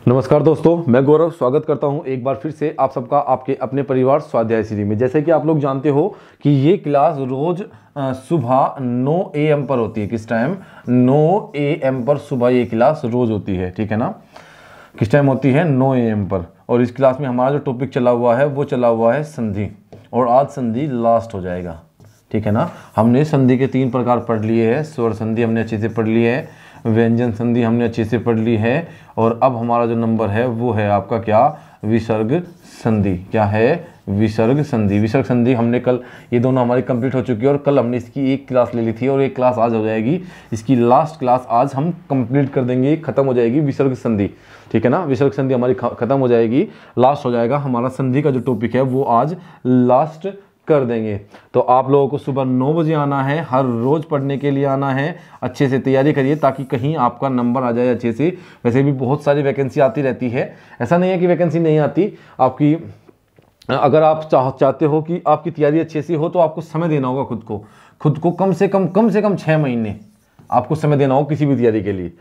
नमस्कार दोस्तों, मैं गौरव स्वागत करता हूं एक बार फिर से आप सबका आपके अपने परिवार स्वाध्याय सीरीज में। जैसे कि आप लोग जानते हो कि ये क्लास रोज सुबह 9 AM पर होती है। किस टाइम? 9 AM पर सुबह ये क्लास रोज होती है, ठीक है ना। किस टाइम होती है? 9 AM पर। और इस क्लास में हमारा जो टॉपिक चला हुआ है वो चला हुआ है संधि, और आज संधि लास्ट हो जाएगा, ठीक है ना। हमने संधि के 3 प्रकार पढ़ लिए हैं। स्वर संधि हमने अच्छे से पढ़ ली है, व्यंजन संधि हमने अच्छे से पढ़ ली है, और अब हमारा जो नंबर है वो है आपका क्या? विसर्ग संधि। क्या है? विसर्ग संधि। विसर्ग संधि हमने कल, ये दोनों हमारी कंप्लीट हो चुकी है, और कल हमने इसकी एक क्लास ले ली थी, और एक क्लास आज हो जाएगी। इसकी लास्ट क्लास आज हम कंप्लीट कर देंगे, खत्म हो जाएगी विसर्ग संधि, ठीक है ना। विसर्ग संधि हमारी खत्म हो जाएगी, लास्ट हो जाएगा हमारा संधि का जो टॉपिक है वो आज लास्ट कर देंगे। तो आप लोगों को सुबह 9 बजे आना है, हर रोज पढ़ने के लिए आना है। अच्छे से तैयारी करिए ताकि कहीं आपका नंबर आ जाए अच्छे से। वैसे भी बहुत सारी वैकेंसी आती रहती है, ऐसा नहीं है कि वैकेंसी नहीं आती आपकी। अगर आप चाहते हो कि आपकी तैयारी अच्छे से हो तो आपको समय देना होगा खुद को कम से कम 6 महीने आपको समय देना हो किसी भी तैयारी के लिए,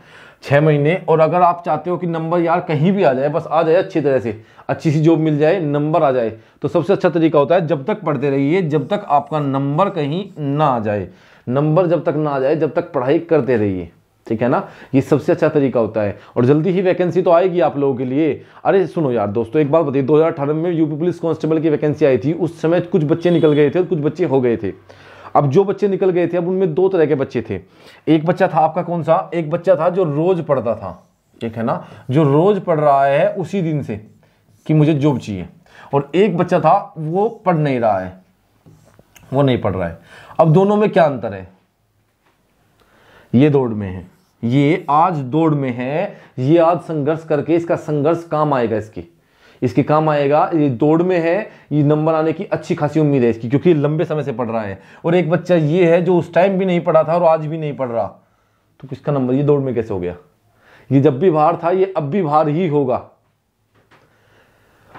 6 महीने। और अगर आप चाहते हो कि नंबर यार कहीं भी आ जाए, बस आ जाए अच्छी तरह से, अच्छी सी जॉब मिल जाए, नंबर आ जाए, तो सबसे अच्छा तरीका होता है जब तक पढ़ते रहिए, जब तक आपका नंबर कहीं ना आ जाए। नंबर जब तक ना आ जाए, जब तक पढ़ाई करते रहिए, ठीक है ना। ये सबसे अच्छा तरीका होता है, और जल्दी ही वैकेंसी तो आएगी आप लोगों के लिए। अरे सुनो यार दोस्तों, एक बात बताइए, 2018 में यूपी पुलिस कांस्टेबल की वैकेंसी आई थी। उस समय कुछ बच्चे निकल गए थे और कुछ बच्चे हो गए थे। अब जो बच्चे निकल गए थे, अब उनमें 2 तरह के बच्चे थे। एक बच्चा था आपका कौन सा? एक बच्चा था जो रोज पढ़ता था, ठीक है ना, जो रोज पढ़ रहा है उसी दिन से कि मुझे जॉब चाहिए। और एक बच्चा था वो पढ़ नहीं रहा है, वो नहीं पढ़ रहा है। अब दोनों में क्या अंतर है? ये दौड़ में है, ये आज दौड़ में है, ये आज संघर्ष करके, इसका संघर्ष काम आएगा, इसके काम आएगा। ये दौड़ में है, ये नंबर आने की अच्छी खासी उम्मीद है इसकी, क्योंकि लंबे समय से पढ़ रहा है। और एक बच्चा ये है जो उस टाइम भी नहीं पढ़ा था और आज भी नहीं पढ़ रहा, तो किसका नंबर ये दौड़ में कैसे हो गया? ये जब भी बाहर था, ये अब भी बाहर ही होगा।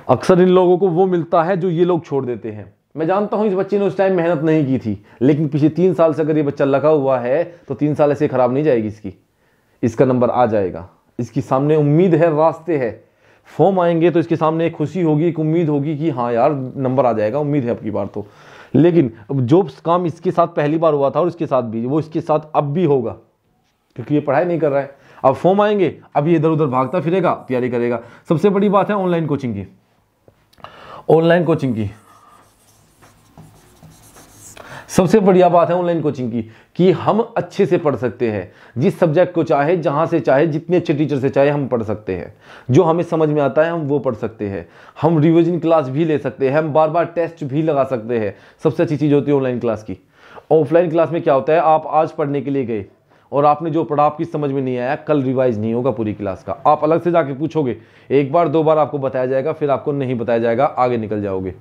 अक्सर इन लोगों को वो मिलता है जो ये लोग छोड़ देते हैं। मैं जानता हूं इस बच्चे ने उस टाइम मेहनत नहीं की थी, लेकिन पिछले 3 साल से अगर ये बच्चा लगा हुआ है तो 3 साल ऐसे खराब नहीं जाएगी इसका नंबर आ जाएगा। इसके सामने उम्मीद है, रास्ते है। फॉर्म आएंगे तो इसके सामने एक खुशी होगी, एक उम्मीद होगी कि हाँ यार नंबर आ जाएगा, उम्मीद है अब की बार तो। लेकिन अब जो काम इसके साथ पहली बार हुआ था और इसके साथ भी, वो इसके साथ अब भी होगा, क्योंकि ये पढ़ाई नहीं कर रहा है। अब फॉर्म आएंगे, अब ये इधर उधर भागता फिरेगा, तैयारी करेगा। सबसे बड़ी बात है ऑनलाइन कोचिंग की। ऑनलाइन कोचिंग की सबसे बढ़िया बात है ऑनलाइन कोचिंग की कि हम अच्छे से पढ़ सकते हैं। जिस सब्जेक्ट को चाहे, जहां से चाहे, जितने अच्छे टीचर से चाहे हम पढ़ सकते हैं। जो हमें समझ में आता है हम वो पढ़ सकते हैं। हम रिवीजन क्लास भी ले सकते हैं, हम बार बार टेस्ट भी लगा सकते हैं। सबसे अच्छी चीज होती है ऑनलाइन क्लास की। ऑफलाइन क्लास में क्या होता है, आप आज पढ़ने के लिए गए और आपने जो पढ़ा आपकी समझ में नहीं आया, कल रिवाइज नहीं होगा पूरी क्लास का। आप अलग से जाके पूछोगे, 1 बार 2 बार आपको बताया जाएगा, फिर आपको नहीं बताया जाएगा, आगे निकल जाओगे,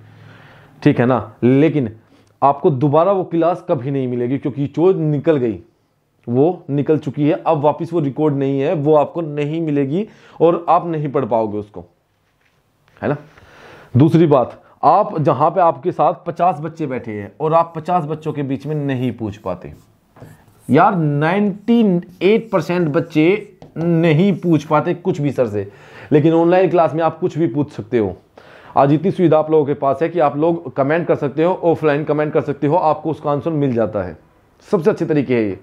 ठीक है ना। लेकिन आपको दोबारा वो क्लास कभी नहीं मिलेगी, क्योंकि जो निकल गई वो निकल चुकी है। अब वापस वो रिकॉर्ड नहीं है, वो आपको नहीं मिलेगी और आप नहीं पढ़ पाओगे उसको, है ना। दूसरी बात, आप जहां पे आपके साथ 50 बच्चे बैठे हैं और आप 50 बच्चों के बीच में नहीं पूछ पाते, यार 98% बच्चे नहीं पूछ पाते कुछ भी सर से। लेकिन ऑनलाइन क्लास में आप कुछ भी पूछ सकते हो। आज इतनी सुविधा आप लोगों के पास है कि आप लोग कमेंट कर सकते हो, ऑफलाइन कमेंट कर सकते हो, आपको उसका आंसर मिल जाता है। सबसे अच्छे तरीके है ये।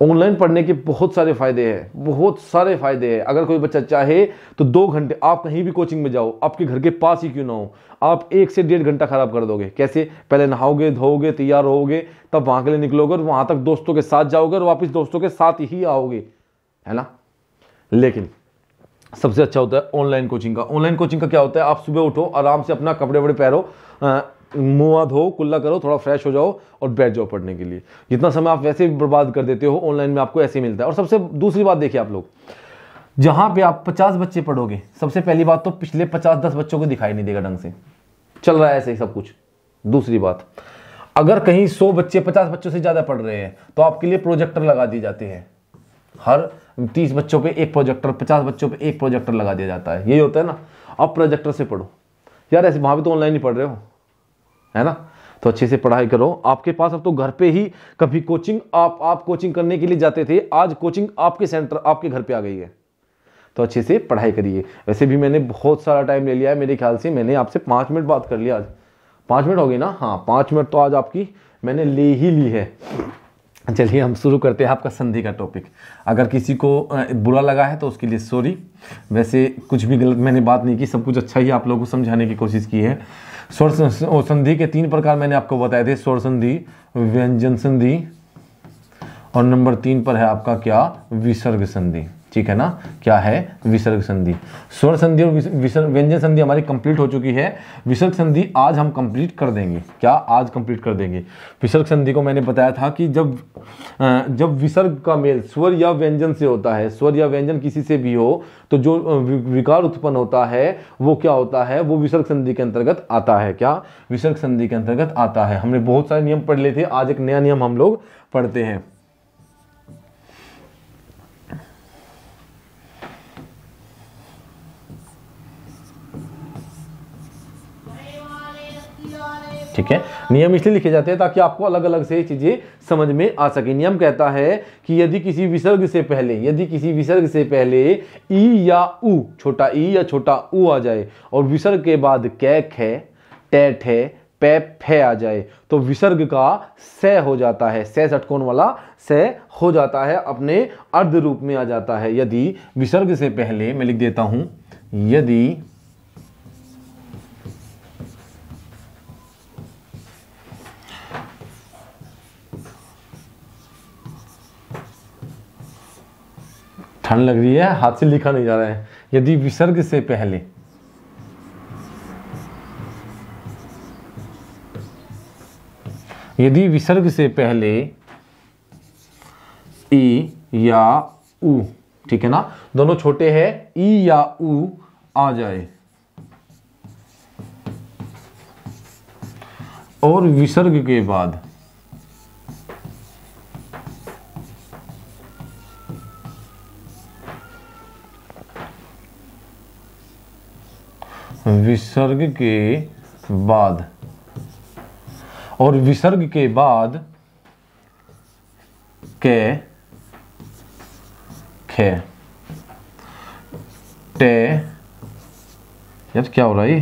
ऑनलाइन पढ़ने के बहुत सारे फायदे हैं, बहुत सारे फायदे हैं। अगर कोई बच्चा चाहे तो 2 घंटे आप कहीं भी कोचिंग में जाओ, आपके घर के पास ही क्यों ना हो, आप 1 से 1.5 घंटा खराब कर दोगे। कैसे? पहले नहाओगे, धोओगे, तैयार होगे, तब वहां के लिए निकलोगे और वहां तक दोस्तों के साथ जाओगे और वापस दोस्तों के साथ ही आओगे, है ना। लेकिन सबसे अच्छा होता है ऑनलाइन कोचिंग का। ऑनलाइन कोचिंग का क्या होता है, आप सुबह उठो, आराम से अपना कपड़े वपड़े पहनो, मुंह धो, कुल्ला करो, थोड़ा फ्रेश हो जाओ और बैठ जाओ पढ़ने के लिए। जितना समय आप वैसे भी बर्बाद कर देते हो, ऑनलाइन में आपको ऐसे मिलता है। और सबसे दूसरी बात देखिए, आप लोग जहां पे आप 50 बच्चे पढ़ोगे, सबसे पहली बात तो पिछले 50-10 बच्चों को दिखाई नहीं देगा ढंग से, चल रहा है ऐसे ही सब कुछ। दूसरी बात, अगर कहीं 100 बच्चे 50 बच्चों से ज्यादा पढ़ रहे हैं तो आपके लिए प्रोजेक्टर लगा दिए जाते हैं। हर 30 बच्चों पे एक प्रोजेक्टर, 50 बच्चों पे एक प्रोजेक्टर लगा दिया जाता है। यही होता है ना। अब प्रोजेक्टर से पढ़ो यार, ऐसे वहां भी तो ऑनलाइन ही पढ़ रहे हो, है ना। तो अच्छे से पढ़ाई करो। आपके पास अब तो घर पे ही कभी कोचिंग, आप कोचिंग करने के लिए जाते थे, आज कोचिंग आपके सेंटर, आपके घर पे आ गई है। तो अच्छे से पढ़ाई करिए। वैसे भी मैंने बहुत सारा टाइम ले लिया है, मेरे ख्याल से मैंने आपसे 5 मिनट बात कर लिया आज। 5 मिनट हो गई ना? हाँ, 5 मिनट तो आज आपकी मैंने ले ही ली है। चलिए हम शुरू करते हैं आपका संधि का टॉपिक। अगर किसी को बुरा लगा है तो उसके लिए सॉरी। वैसे कुछ भी गलत मैंने बात नहीं की, सब कुछ अच्छा ही आप लोगों को समझाने की कोशिश की है। स्वर संधि के 3 प्रकार मैंने आपको बताए थे, स्वर संधि, व्यंजन संधि और नंबर 3 पर है आपका क्या? विसर्ग संधि। ठीक है ना? क्या है? विसर्ग संधि। स्वर संधि और व्यंजन संधि हमारी कंप्लीट हो चुकी है। विसर्ग संधि आज हम कंप्लीट कर देंगे। क्या? आज कंप्लीट कर देंगे। विसर्ग संधि को मैंने बताया था कि जब विसर्ग का मेल स्वर या व्यंजन से होता है, स्वर या व्यंजन किसी से भी हो, तो जो विकार उत्पन्न होता है वो क्या होता है? वो विसर्ग संधि के अंतर्गत आता है। क्या? विसर्ग संधि के अंतर्गत आता है। हमने बहुत सारे नियम पढ़ लिए थे, आज एक नया नियम हम लोग पढ़ते हैं। ठीक है, नियम इसलिए लिखे जाते हैं ताकि आपको अलग अलग से चीजें समझ में आ सके। नियम कहता है कि यदि किसी विसर्ग से पहले ई या उ, छोटा ई या छोटा उ आ जाए और विसर्ग के बाद कै खे, टे ठे, पे फे आ जाए, तो विसर्ग का से हो जाता है। से षटकोण वाला से हो जाता है, अपने अर्ध रूप में आ जाता है। यदि विसर्ग से पहले, मैं लिख देता हूं, यदि ठंड लग रही है, हाथ से लिखा नहीं जा रहा है। यदि विसर्ग से पहले ई या उ, ठीक है ना, दोनों छोटे हैं, ई या उ आ जाए और विसर्ग के बाद और विसर्ग के बाद के खे, टे, यार क्या हो रहा है?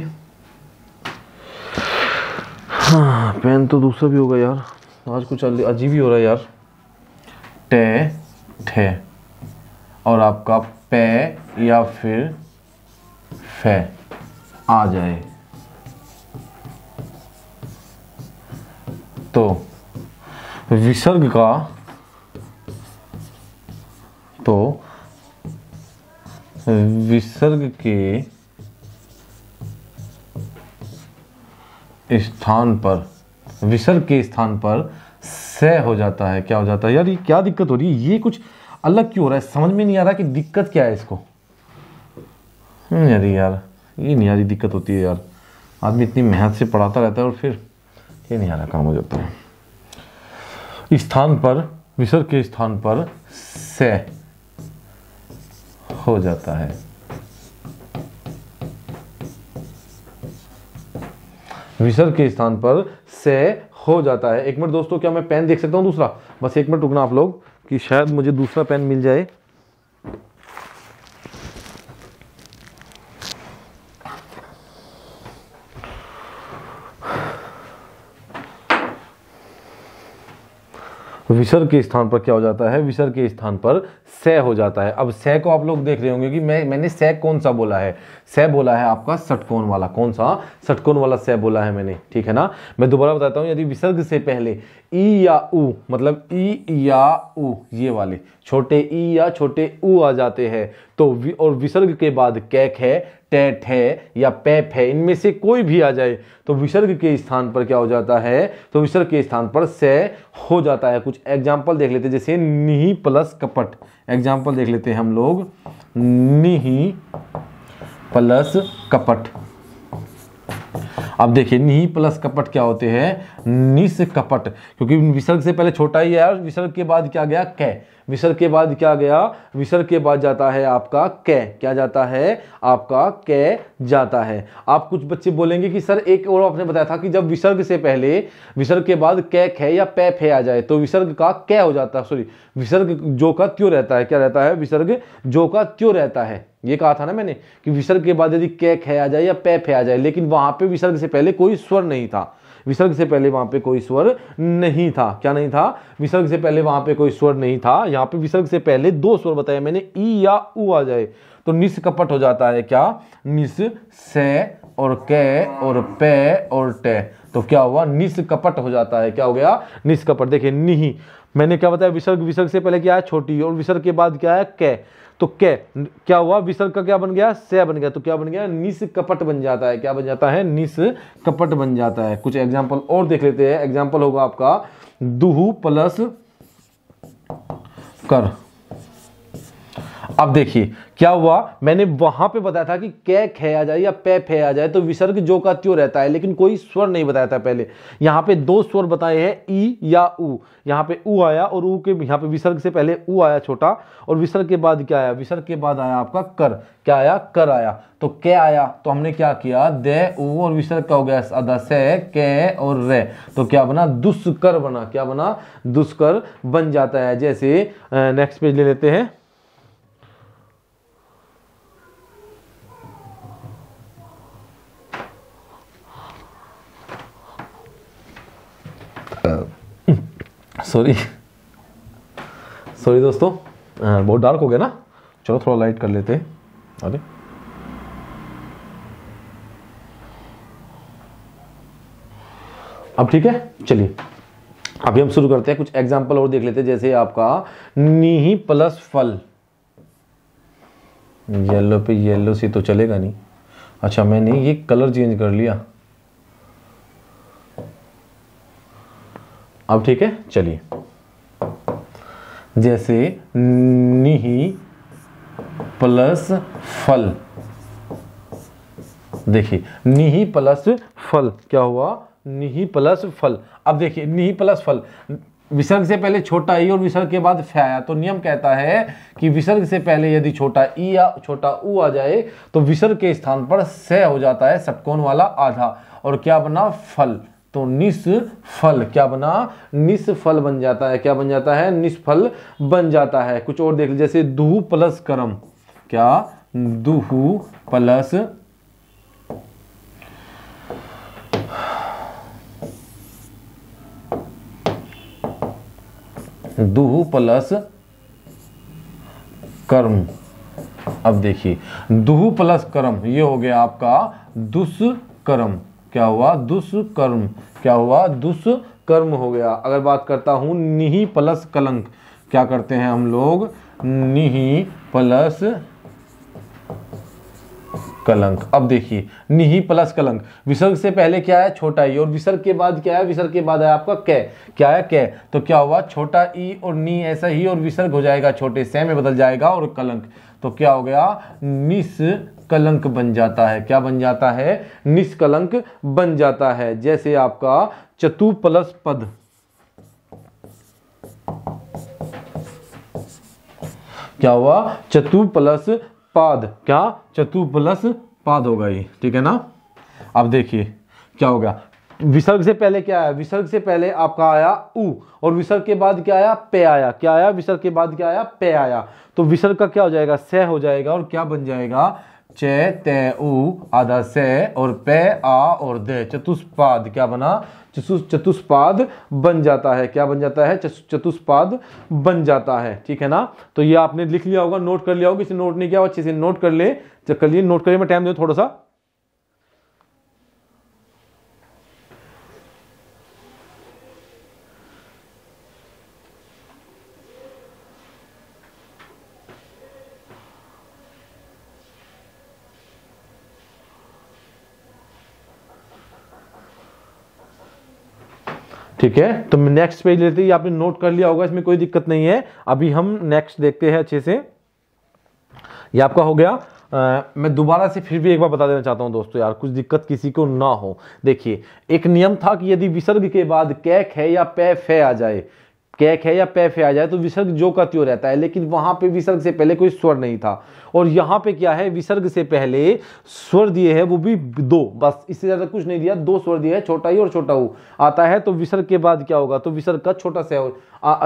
हाँ, पेन तो दूसरा भी होगा यार, आज कुछ अजीब ही हो रहा है यार। टे ठे और आपका पे या फिर फे आ जाए तो विसर्ग के स्थान पर, विसर्ग के स्थान पर से हो जाता है। क्या हो जाता है यार? ये क्या दिक्कत हो रही है? ये कुछ अलग क्यों हो रहा है? समझ में नहीं आ रहा कि दिक्कत क्या है इसको। यार ये नहीं आ रही, दिक्कत होती है यार। आदमी इतनी मेहनत से पढ़ाता रहता है और फिर ये नहीं आ रहा, काम हो जाता है। स्थान पर, विसर्ग के स्थान पर से हो जाता है। विसर्ग के स्थान पर से हो जाता है। एक मिनट दोस्तों, क्या मैं पेन देख सकता हूं दूसरा? बस एक मिनट रुकना आप लोग, कि शायद मुझे दूसरा पेन मिल जाए। विसर्ग के स्थान पर क्या हो जाता है? विसर्ग के स्थान पर से हो जाता है। अब से को आप लोग देख रहे होंगे कि मैंने से कौन सा बोला है? से बोला है आपका षटकोण वाला। कौन सा? षटकोण वाला से बोला है मैंने, ठीक है ना। मैं दोबारा बताता हूं, यदि विसर्ग से पहले ई या उ, मतलब ई या उ, ये वाले छोटे ई या छोटे उ आ जाते हैं तो और विसर्ग के बाद कैक है, टेट है या पैप है, इनमें से कोई भी आ जाए तो विसर्ग के स्थान पर क्या हो जाता है? तो विसर्ग के स्थान पर से हो जाता है। कुछ एग्जाम्पल देख लेते हैं, जैसे निहि प्लस कपट। एग्जाम्पल देख लेते हैं हम लोग, निहि प्लस कपट। अब देखिए निहि प्लस कपट क्या होते हैं? निस कपट, क्योंकि विसर्ग से पहले छोटा ही है, विसर्ग के बाद क्या गया? कै। विसर्ग के बाद क्या गया? विसर्ग के बाद जाता है आपका कै। क्या जाता है? आपका कै जाता है। आप कुछ बच्चे बोलेंगे कि सर एक और आपने बताया था कि जब विसर्ग से पहले, विसर्ग के बाद कै खे या पै फे आ जाए तो विसर्ग का कै हो जाता है। सॉरी, विसर्ग जो का त्यों रहता है। क्या रहता है? विसर्ग जो का त्यों रहता है। ये कहा था ना मैंने कि विसर्ग के बाद यदि कै खे आ जाए या पै फे आ जाए, लेकिन वहां पे विसर्ग से पहले कोई स्वर नहीं था, विसर्ग से पहले वहां पे कोई स्वर नहीं था। क्या नहीं था? विसर्ग से पहले वहां पे कोई स्वर नहीं था। यहाँ पे विसर्ग से पहले दो स्वर बताए मैंने, ई या उ आ जाए तो निष्कपट हो जाता है। क्या? निस, से और कै और पे और टे, तो क्या हुआ? निष्कपट हो जाता है। क्या हो गया? निष्कपट। देखिए निही, मैंने क्या बताया? विसर्ग, विसर्ग से पहले क्या है? छोटी, और विसर्ग के बाद क्या है? कै। तो कै क्या हुआ? विसर्ग का क्या बन गया? से बन गया, तो क्या बन गया? निष्कपट बन जाता है। क्या बन जाता है? निष्कपट बन जाता है। कुछ एग्जाम्पल और देख लेते हैं। एग्जाम्पल होगा आपका दुहु प्लस कर। अब देखिए क्या हुआ, मैंने वहां पे बताया था कि कै खे आ जाए या पे फे आ जाए तो विसर्ग जो का त्यों रहता है, लेकिन कोई स्वर नहीं बताया था पहले। यहां पे दो स्वर बताए हैं, ई या उ। यहां पे उ आया और उ के यहां पे विसर्ग से पहले उ आया छोटा, और विसर्ग के बाद क्या आया? विसर्ग के बाद आया आपका कर। क्या आया? कर आया। तो कै आया तो हमने क्या किया? दे उ, और विसर्ग का हो गया अदा से, कै और रे, तो क्या बना? दुष्कर बना। क्या बना? दुष्कर बन जाता है। जैसे नेक्स्ट पेज ले लेते हैं। सॉरी दोस्तों, बहुत डार्क हो गया ना, चलो थोड़ा लाइट कर लेते हैं। अरे अब ठीक है, चलिए अभी हम शुरू करते हैं। कुछ एग्जांपल और देख लेते हैं। जैसे आपका नीही प्लस फल, येलो पे येलो से तो चलेगा नहीं। अच्छा मैंने ये कलर चेंज कर लिया। अब ठीक है, चलिए। जैसे निही प्लस फल, देखिए निही प्लस फल क्या हुआ? निही प्लस फल। अब देखिए निही प्लस फल, विसर्ग से पहले छोटा ई और विसर्ग के बाद फे आया, तो नियम कहता है कि विसर्ग से पहले यदि छोटा ई या छोटा उ आ जाए तो विसर्ग के स्थान पर से हो जाता है षटकोण वाला आधा, और क्या बना? फल। तो निष्फल। क्या बना? निष्फल बन जाता है। क्या बन जाता है? निष्फल बन जाता है। कुछ और देख लीजिए। जैसे दुहु प्लस करम। क्या? दुहु प्लस दुहु प्लस कर्म। अब देखिए दुहु प्लस कर्म, ये हो गया आपका दुष्कर्म। क्या हुआ? दुष्कर्म। क्या हुआ? दुष्कर्म हो गया। अगर बात करता हूं निही प्लस कलंक, क्या करते हैं हम लोग? निही प्लस कलंक। अब देखिए निही प्लस कलंक, विसर्ग से पहले क्या है? छोटा ई, और विसर्ग के बाद क्या है? विसर्ग के बाद है आपका कै। क्या है? कै। तो क्या हुआ? छोटा ई और नी ऐसा ही, और विसर्ग हो जाएगा छोटे से में बदल जाएगा, और कलंक, तो क्या हो गया? निष्कलंक बन जाता है। क्या बन जाता है? निष्कलंक बन जाता है। जैसे आपका चतु प्लस पद, क्या हुआ? चतु प्लस पाद। क्या? चतु प्लस पाद होगा ये, ठीक है ना। अब देखिए क्या होगा? विसर्ग से पहले क्या आया? विसर्ग से पहले आपका आया उ, और विसर्ग के बाद क्या आया? पे आया। क्या आया? विसर्ग के बाद क्या आया? पे आया। तो विसर्ग का क्या हो जाएगा? से हो जाएगा, और क्या बन जाएगा? चे ते उ आधा से, और पे आ और दे, चतुष्पाद। क्या बना? चतुष्पाद बन जाता है। क्या बन जाता है? चतुष्पाद बन जाता है, ठीक है ना। तो ये आपने लिख लिया होगा, नोट कर लिया होगा। किसी नोट नहीं किया अच्छे से नोट कर ले, चलिए नोट करिए। मैं टाइम दूं थोड़ा सा। ठीक है, तो नेक्स्ट पेज लेते हैं। आपने नोट कर लिया होगा, इसमें कोई दिक्कत नहीं है। अभी हम नेक्स्ट देखते हैं अच्छे से। ये आपका हो गया। मैं दोबारा से फिर भी एक बार बता देना चाहता हूं दोस्तों, यार कुछ दिक्कत किसी को ना हो। देखिए एक नियम था कि यदि विसर्ग के बाद कै खे या पे फे आ जाए, कैक है या पैफ है आ जाए तो विसर्ग जो का त्यों रहता है, लेकिन वहां पे विसर्ग से पहले कोई स्वर नहीं था। और यहाँ पे क्या है, विसर्ग से पहले स्वर दिए हैं, वो भी दो, बस इससे ज्यादा कुछ नहीं दिया, दो स्वर दिए हैं, छोटा ई और छोटा ऊ आता है। तो विसर्ग के बाद क्या होगा, तो विसर्ग का छोटा से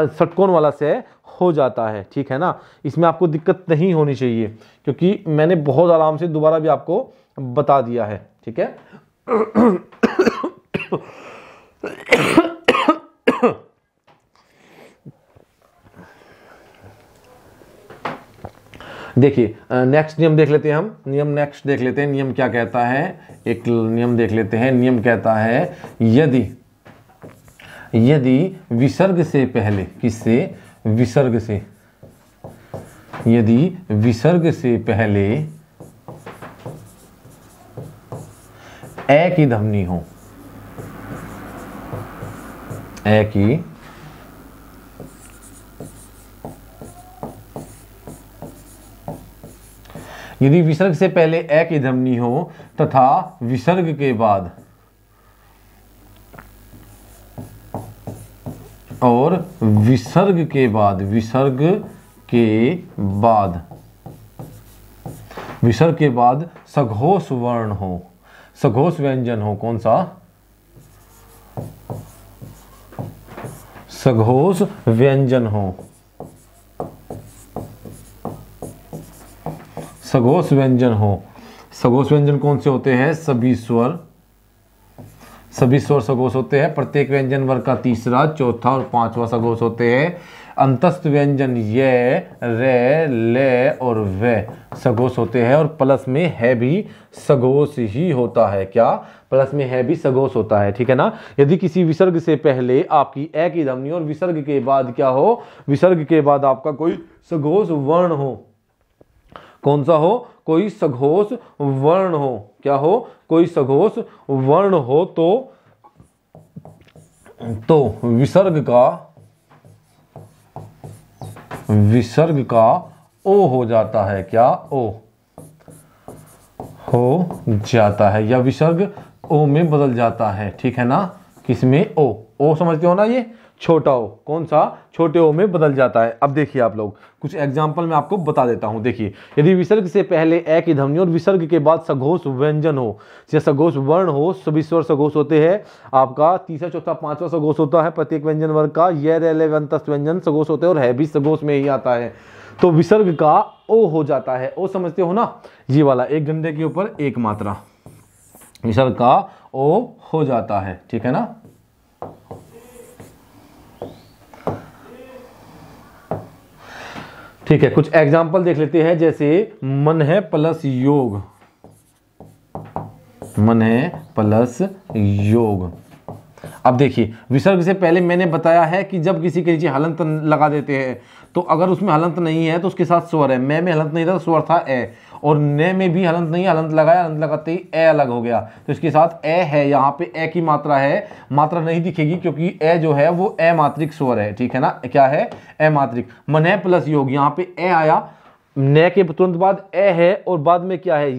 षटकोण वाला से हो जाता है, ठीक है ना। इसमें आपको दिक्कत नहीं होनी चाहिए, क्योंकि मैंने बहुत आराम से दोबारा भी आपको बता दिया है, ठीक है। देखिए नेक्स्ट नियम देख लेते हैं हम, नियम नेक्स्ट देख लेते हैं, नियम क्या कहता है, एक नियम देख लेते हैं। नियम कहता है यदि विसर्ग से पहले, किससे, विसर्ग से, यदि विसर्ग से पहले ए की ध्वनि हो, ए की यदि विसर्ग से पहले ए की ध्वनि हो तथा विसर्ग के बाद और विसर्ग के बाद सघोष वर्ण हो, सघोष व्यंजन हो, कौन सा, सघोष व्यंजन हो, सघोष व्यंजन हो। सघोष व्यंजन कौन से होते हैं, सभी स्वर सघोष होते हैं। प्रत्येक व्यंजन वर्ग का तीसरा, चौथा और पांचवा सघोष होते हैं। अंतस्थ व्यंजन ये, रे, ले और वे सघोष होते हैं, और प्लस में है भी सघोष ही होता है। क्या, प्लस में है भी सघोष होता है, ठीक है ना। यदि किसी विसर्ग से पहले आपकी ए की ध्वनि और विसर्ग के बाद क्या हो, विसर्ग के बाद आपका कोई सघोष वर्ण हो, कौन सा हो, कोई सघोष वर्ण हो, क्या हो, कोई सघोष वर्ण हो, तो विसर्ग का ओ हो जाता है। क्या, ओ हो जाता है, या विसर्ग ओ में बदल जाता है, ठीक है ना। किसमें, ओ समझते हो ना, ये छोटा ओ, कौन सा, छोटे ओ में बदल जाता है। अब देखिए आप लोग, कुछ एग्जाम्पल मैं आपको बता देता हूं। देखिए, यदि विसर्ग से पहले ए की ध्वनि और विसर्ग के बाद सघोष व्यंजन हो या सघोष वर्ण हो, सभी स्वर सघोष होते हैं। आपका तीसरा, चौथा, पांचवा सघोष होता है प्रत्येक व्यंजन वर्ग का। ये, रे, ले, अंतस्थ व्यंजन सघोष होते हैं और है भी सघोष में ही आता है, तो विसर्ग का ओ हो जाता है। ओ समझते हो ना, ये वाला एक डंडे के ऊपर एक मात्रा, विसर्ग का ओ हो जाता है, ठीक है ना। ठीक है, कुछ एग्जाम्पल देख लेते हैं, जैसे मन है प्लस योग, मन है प्लस योग। अब देखिए, विसर्ग से पहले मैंने बताया है कि जब किसी के नीचे हलंत लगा देते हैं, तो अगर उसमें हलंत नहीं है तो उसके साथ स्वर है। मैं में हलंत नहीं था तो स्वर था ए, और ने में भी हलंत नहीं, हलंत लगाया, हलंत लगाते ही ए अलग हो गया, तो इसके साथ ए है। यहाँ पे ए की मात्रा है, मात्रा नहीं दिखेगी क्योंकि ए जो है वो ए मात्रिक स्वर है, ठीक है ना। क्या है, ए मात्रिक। मन है प्लस योग, यहाँ पे ए आया, ने के तुरंत बाद ए है, और बाद में क्या है,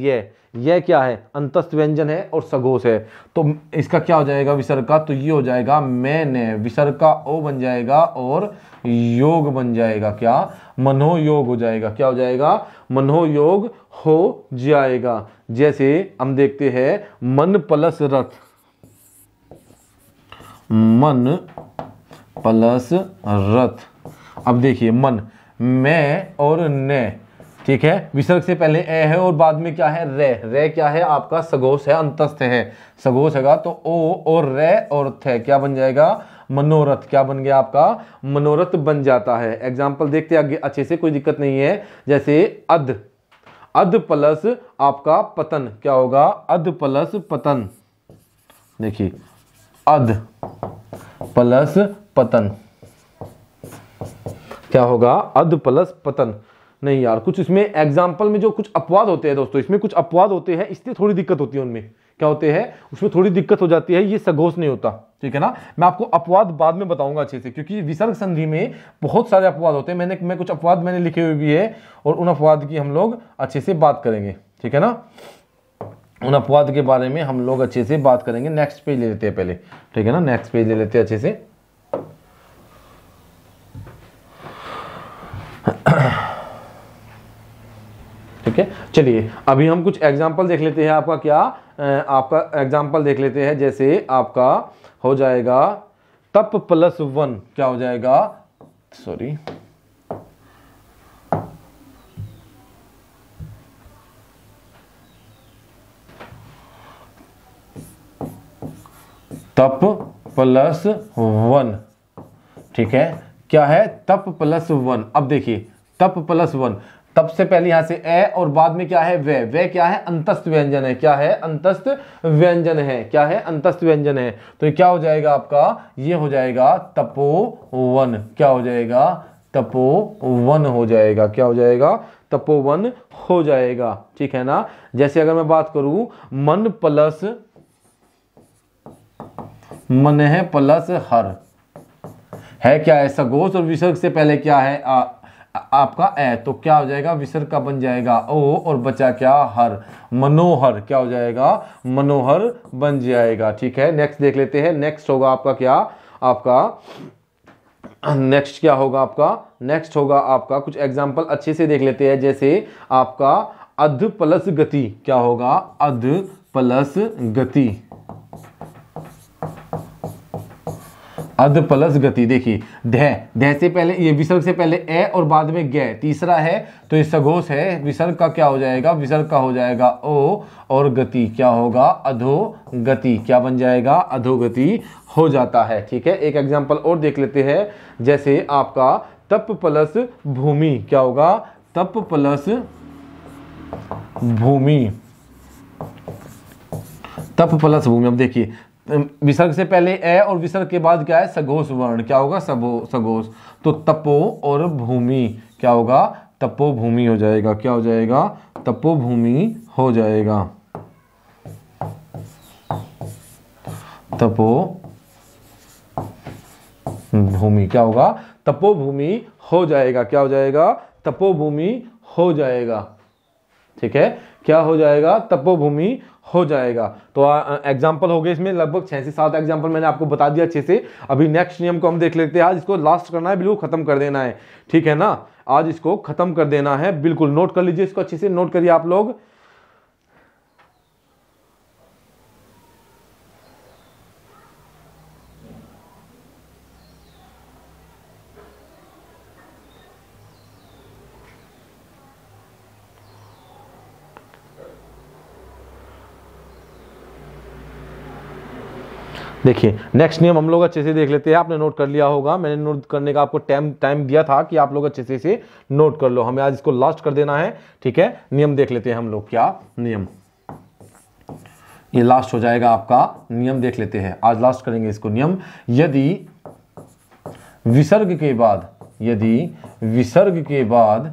ये क्या है, अंतस्थ व्यंजन है और सघोष है, तो इसका क्या हो जाएगा विसर्ग का, तो ये हो जाएगा मैंने, विसर्ग का ओ बन जाएगा और योग बन जाएगा। क्या, मनोयोग हो जाएगा। क्या हो जाएगा, मनोयोग हो जाएगा। जैसे हम देखते हैं, मन प्लस रथ, मन प्लस रथ। अब देखिए, मन, मैं और ने, ठीक है, विसर्ग से पहले ए है और बाद में क्या है, रे क्या है, आपका सघोष है, अंतस्थ है, सघोष हैगा, तो ओ और रे और थे क्या बन जाएगा, मनोरथ। क्या बन गया, आपका मनोरथ बन जाता है। एग्जाम्पल देखते आगे अच्छे से, कोई दिक्कत नहीं है। जैसे अध प्लस आपका पतन, क्या होगा, अध प्लस पतन। देखिए, अध प्लस पतन क्या होगा, अध प्लस पतन। नहीं यार, कुछ इसमें एग्जाम्पल में जो कुछ अपवाद होते हैं दोस्तों, इसमें कुछ अपवाद होते हैं, इसलिए थोड़ी दिक्कत होती है उनमें। क्या होते हैं, उसमें थोड़ी दिक्कत हो जाती है, ये सघोष नहीं होता, ठीक है ना। मैं आपको अपवाद बाद में बताऊंगा अच्छे से, क्योंकि विसर्ग संधि में बहुत सारे अपवाद होते हैं। मैं कुछ अपवाद मैंने लिखे हुए भी है, और उन अपवाद की हम लोग अच्छे से बात करेंगे, ठीक है ना। उन अपवाद के बारे में हम लोग अच्छे से बात करेंगे। नेक्स्ट पेज ले लेते हैं पहले, ठीक है ना, नेक्स्ट पेज ले लेते हैं अच्छे से। ठीक है, चलिए अभी हम कुछ एग्जाम्पल देख लेते हैं। आपका क्या आपका एग्जाम्पल देख लेते हैं। जैसे आपका हो जाएगा तप प्लस 1 क्या हो जाएगा, सॉरी तप प्लस 1, ठीक है, क्या है तप प्लस 1। अब देखिए तप प्लस 1, तप से पहले यहां से ए और बाद में क्या है वे क्या है अंतस्थ व्यंजन है, क्या है अंतस्थ व्यंजन है, क्या है अंतस्थ व्यंजन है। तो ये क्या हो जाएगा आपका, ये हो जाएगा तपोवन, क्या हो जाएगा तपोवन हो जाएगा, क्या हो जाएगा तपोवन हो जाएगा, ठीक है ना। जैसे अगर मैं बात करूं मन प्लस मन है प्लस हर है, क्या है सगोश और विसर्ग से पहले क्या है आपका ए, तो क्या हो जाएगा विसर्ग का बन जाएगा ओ और बचा क्या हर, मनोहर, क्या हो जाएगा मनोहर बन जाएगा, ठीक है। नेक्स्ट देख लेते हैं। नेक्स्ट होगा आपका क्या, आपका नेक्स्ट क्या होगा आपका, नेक्स्ट होगा आपका कुछ एग्जांपल अच्छे से देख लेते हैं। जैसे आपका अध प्लस गति, क्या होगा अध प्लस गति, अध प्लस गति। देखिए ढ से पहले ये विसर्ग से पहले ए और बाद में गे, तीसरा है तो ये सघोष है, विसर्ग का क्या हो जाएगा, विसर्ग का हो जाएगा ओ और गति क्या होगा अधोगति, क्या बन जाएगा अधोगति हो जाता है, ठीक है। एक एग्जांपल और देख लेते हैं। जैसे आपका तप प्लस भूमि, क्या होगा तप प्लस भूमि, तप प्लस भूमि। अब देखिए विसर्ग से पहले ए और विसर्ग के बाद क्या है सघोष वर्ण, क्या होगा सघोष, तो तपो और भूमि क्या होगा तपोभूमि हो जाएगा, क्या हो जाएगा तपोभूमि हो जाएगा, तपोभूमि क्या होगा तपोभूमि हो जाएगा, क्या हो जाएगा तपोभूमि हो जाएगा, ठीक है, क्या हो जाएगा तपोभूमि हो जाएगा। तो एग्जाम्पल हो गए इसमें लगभग 6 से 7 एग्जाम्पल मैंने आपको बता दिया अच्छे से। अभी नेक्स्ट नियम को हम देख लेते हैं। आज इसको लास्ट करना है, बिल्कुल खत्म कर देना है, ठीक है ना, आज इसको खत्म कर देना है, बिल्कुल नोट कर लीजिए इसको, अच्छे से नोट करिए आप लोग। देखिए नेक्स्ट नियम हम लोग अच्छे से देख लेते हैं। आपने नोट कर लिया होगा, मैंने नोट करने का आपको टाइम दिया था कि आप लोग अच्छे से नोट कर लो। हमें आज इसको लास्ट कर देना है, ठीक है। नियम देख लेते हैं हम लोग, क्या नियम, ये लास्ट हो जाएगा आपका। नियम देख लेते हैं, आज लास्ट करेंगे इसको। नियम, यदि विसर्ग के बाद, यदि विसर्ग के बाद,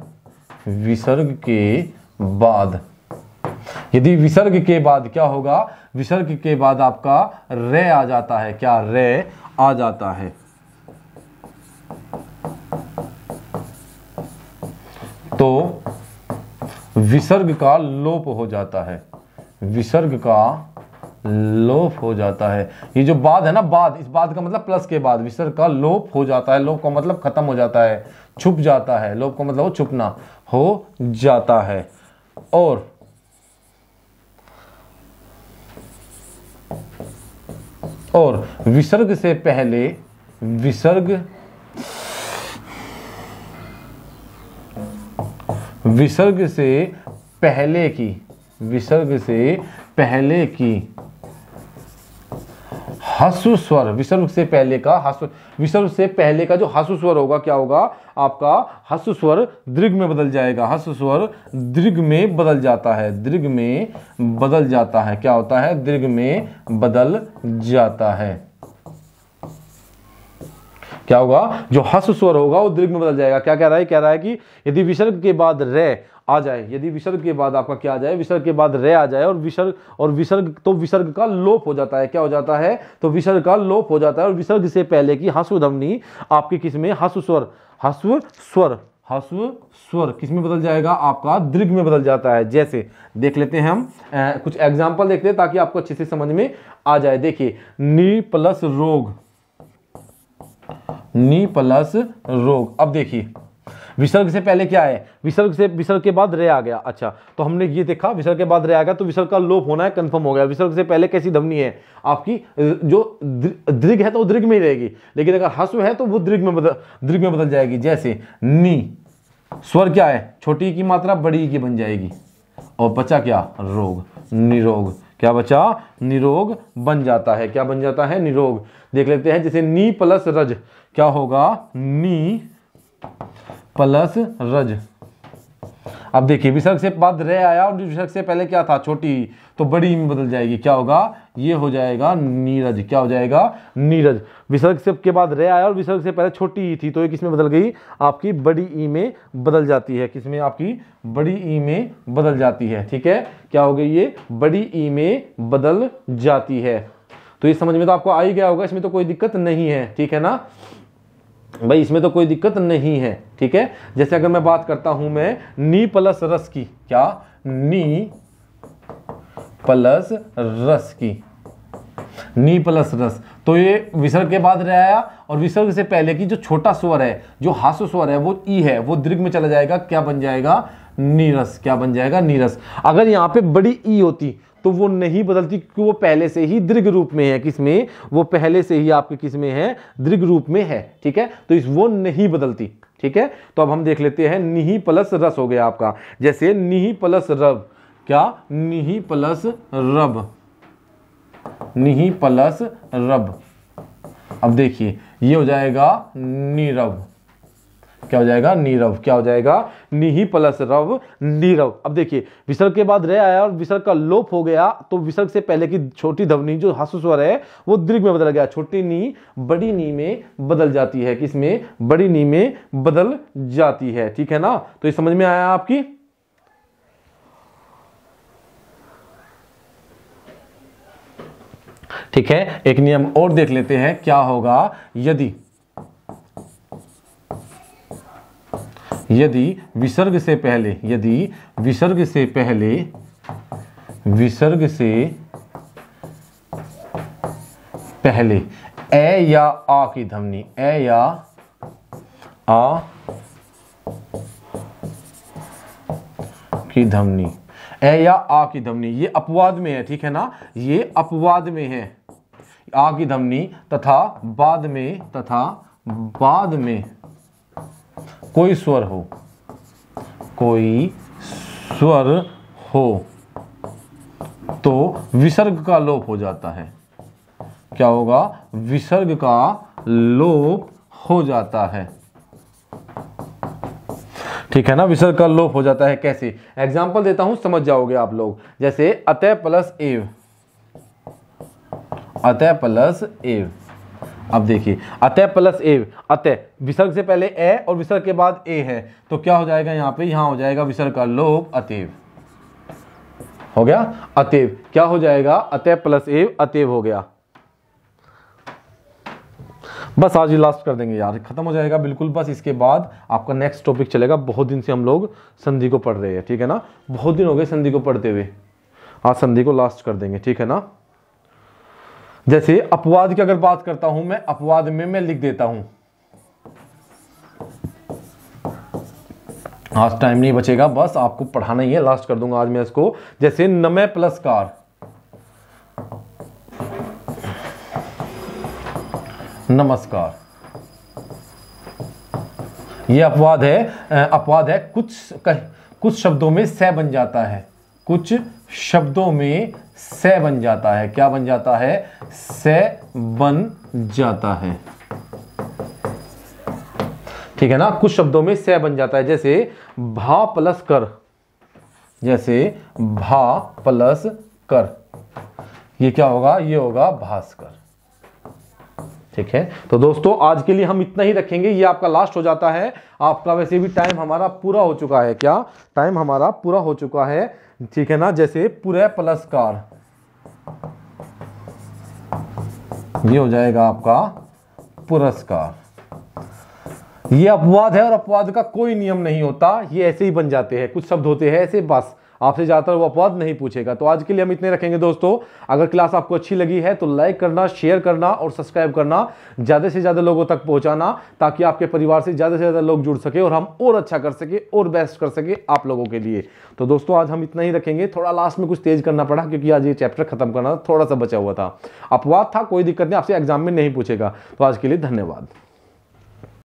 यदि विसर्ग के बाद क्या होगा, विसर्ग के बाद आपका रे आ जाता है, क्या रे आ जाता है, तो विसर्ग का लोप हो जाता है, विसर्ग का लोप हो जाता है। ये जो बाद है ना, बाद, इस बाद का मतलब प्लस के बाद, विसर्ग का लोप हो जाता है। लोप का मतलब खत्म हो जाता है, छुप जाता है, लोप का मतलब छुपना हो जाता है। और विसर्ग से पहले, विसर्ग से पहले की, विसर्ग से पहले की ह्रस्व स्वर, विसर्ग से पहले का ह्रस्व, विसर्ग से पहले का जो ह्रस्व स्वर होगा क्या होगा आपका ह्रस्व स्वर दीर्घ में बदल जाएगा, ह्रस्व स्वर दीर्घ में बदल जाता है, दीर्घ में बदल जाता है, क्या होता है दीर्घ में बदल जाता है। क्या होगा, जो ह्रस्व स्वर होगा वो दीर्घ में बदल जाएगा। क्या कह रहा है, कह रहा है कि यदि विसर्ग के बाद रे आ जाए, यदि विसर्ग के बाद आपका क्या आ जाए, विसर्ग के बाद रे आ जाए, और विसर्ग तो विसर्ग का लोप हो जाता है, क्या हो जाता है, तो विसर्ग का लोप हो जाता है। और विसर्ग से पहले की ह्रस्व ध्वनि आपकी किसमें, ह्रस्व स्वर किसमें बदल जाएगा, आपका दीर्घ में बदल जाता है। जैसे देख लेते हैं हम कुछ एग्जाम्पल देखते हैं ताकि आपको अच्छे से समझ में आ जाए। देखिए नी प्लस रोग, नी प्लस रोग। अब देखिए विसर्ग से पहले क्या है, विसर्ग के बाद रे आ गया। अच्छा, तो हमने ये देखा विसर्ग के बाद रे आ गया तो विसर्ग का लोप होना है, कंफर्म हो गया। विसर्ग से पहले कैसी ध्वनि है आपकी, जो दीर्घ है तो वो दीर्घ में ही रहेगी, लेकिन अगर ह्रस्व है तो वो दीर्घ में बदल जाएगी। जैसे नी, स्वर क्या है, छोटी की मात्रा बड़ी की बन जाएगी, और बचा क्या, रोग, निरोग। क्या बचा, निरोग बन जाता है। क्या बन जाता है, निरोग। देख लेते हैं, जैसे नी प्लस रज, क्या होगा, नी प्लस रज। अब देखिए विसर्ग से बाद रे आया और विसर्ग से पहले क्या था, छोटी, तो बड़ी में बदल जाएगी। क्या होगा, ये हो जाएगा नीरज। क्या हो जाएगा, नीरज। विसर्ग से के बाद रे आया और विसर्ग से पहले छोटी ई थी, तो ये किसमें बदल गई, आपकी बड़ी ई में बदल जाती है। किसमें, आपकी बड़ी ई में बदल जाती है। ठीक है, क्या हो गई, ये बड़ी ई में बदल जाती है। तो ये समझ में तो आपको आ ही गया होगा, इसमें तो कोई दिक्कत नहीं है। ठीक है ना भाई, इसमें तो कोई दिक्कत नहीं है। ठीक है, जैसे अगर मैं बात करता हूं मैं नी प्लस रस की, क्या, नी प्लस रस की, नी प्लस रस, तो ये विसर्ग के बाद रह आया और विसर्ग से पहले की जो छोटा स्वर है, जो हास्य स्वर है, वो ई है, वो दीर्घ में चला जाएगा। क्या बन जाएगा, नीरस। क्या बन जाएगा, नीरस। अगर यहाँ पे बड़ी ई होती तो वो नहीं बदलती, क्योंकि वो पहले से ही दीर्घ रूप में है। किसमें, वो पहले से ही आपके किसमें है, दीर्घ रूप में है। ठीक है, तो वो नहीं बदलती। ठीक है, तो अब हम देख लेते हैं, निही प्लस रस हो गया आपका। जैसे निही प्लस रब, क्या, निही प्लस रब, निही प्लस रब। अब देखिए ये हो जाएगा नीरव। क्या हो जाएगा, नीरव। क्या हो जाएगा, निही प्लस रव, नीरव। अब देखिए विसर्ग के बाद रे आया और विसर्ग का लोप हो गया, तो विसर्ग से पहले की छोटी ध्वनि जो ह्रस्व स्वर है वो दीर्घ में बदल गया। छोटी नी बड़ी नी में बदल जाती है। किसमें, बड़ी नी में बदल जाती है। ठीक है ना, तो ये समझ में आया आपकी। ठीक है, एक नियम और देख लेते हैं, क्या होगा, यदि विसर्ग से पहले, यदि विसर्ग से पहले, विसर्ग से पहले ए या आ की ध्वनि, ए या आ की ध्वनि, ए या आ की ध्वनि, ये अपवाद में है। ठीक है ना, ये अपवाद में है, आ की ध्वनि, तथा बाद में कोई स्वर हो, तो विसर्ग का लोप हो जाता है। क्या होगा, विसर्ग का लोप हो जाता है। ठीक है ना, विसर्ग का लोप हो जाता है। कैसे, एग्जाम्पल देता हूं, समझ जाओगे आप लोग। जैसे अतः प्लस एव, अतः प्लस एव। अब देखिए अतः प्लस एव, अतः विसर्ग से पहले ए और विसर्ग के बाद ए है, तो क्या हो जाएगा, यहाँ पे यहां हो जाएगा विसर्ग का लोप, अतएव हो गया। अतएव क्या हो जाएगा, अतः प्लस एव, अतएव हो गया। बस आज ही लास्ट कर देंगे यार, खत्म हो जाएगा बिल्कुल। बस इसके बाद आपका नेक्स्ट टॉपिक चलेगा। बहुत दिन से हम लोग संधि को पढ़ रहे हैं। ठीक है ना, बहुत दिन हो गए संधि को पढ़ते हुए, आज संधि को लास्ट कर देंगे। ठीक है ना, जैसे अपवाद की अगर बात करता हूं मैं, अपवाद में मैं लिख देता हूं, आज टाइम नहीं बचेगा, बस आपको पढ़ाना ही है, लास्ट कर दूंगा आज मैं इसको। जैसे नमः प्लस कार, नमस्कार, ये अपवाद है। कुछ शब्दों में से बन जाता है, कुछ शब्दों में से बन जाता है। क्या बन जाता है, से बन जाता है। ठीक है ना, कुछ शब्दों में से बन जाता है। जैसे भा प्लस कर, जैसे भा प्लस कर, ये क्या होगा, ये होगा भास्कर। ठीक है, तो दोस्तों आज के लिए हम इतना ही रखेंगे, ये आपका लास्ट हो जाता है। आपका वैसे भी टाइम हमारा पूरा हो चुका है। क्या, टाइम हमारा पूरा हो चुका है। ठीक है ना, जैसे पुरः प्लस कार, ये हो जाएगा आपका पुरस्कार। ये अपवाद है और अपवाद का कोई नियम नहीं होता, ये ऐसे ही बन जाते हैं। कुछ शब्द होते हैं ऐसे, बस आपसे ज़्यादातर वो अपवाद नहीं पूछेगा। तो आज के लिए हम इतने रखेंगे दोस्तों। अगर क्लास आपको अच्छी लगी है तो लाइक करना, शेयर करना और सब्सक्राइब करना, ज़्यादा से ज़्यादा लोगों तक पहुंचाना, ताकि आपके परिवार से ज़्यादा से ज़्यादा लोग जुड़ सके और हम और अच्छा कर सके और बेस्ट कर सके आप लोगों के लिए। तो दोस्तों आज हम इतना ही रखेंगे। थोड़ा लास्ट में कुछ तेज करना पड़ा क्योंकि आज ये चैप्टर खत्म करना थोड़ा सा बचा हुआ था, अपवाद था, कोई दिक्कत नहीं, आपसे एग्जाम में नहीं पूछेगा। तो आज के लिए धन्यवाद।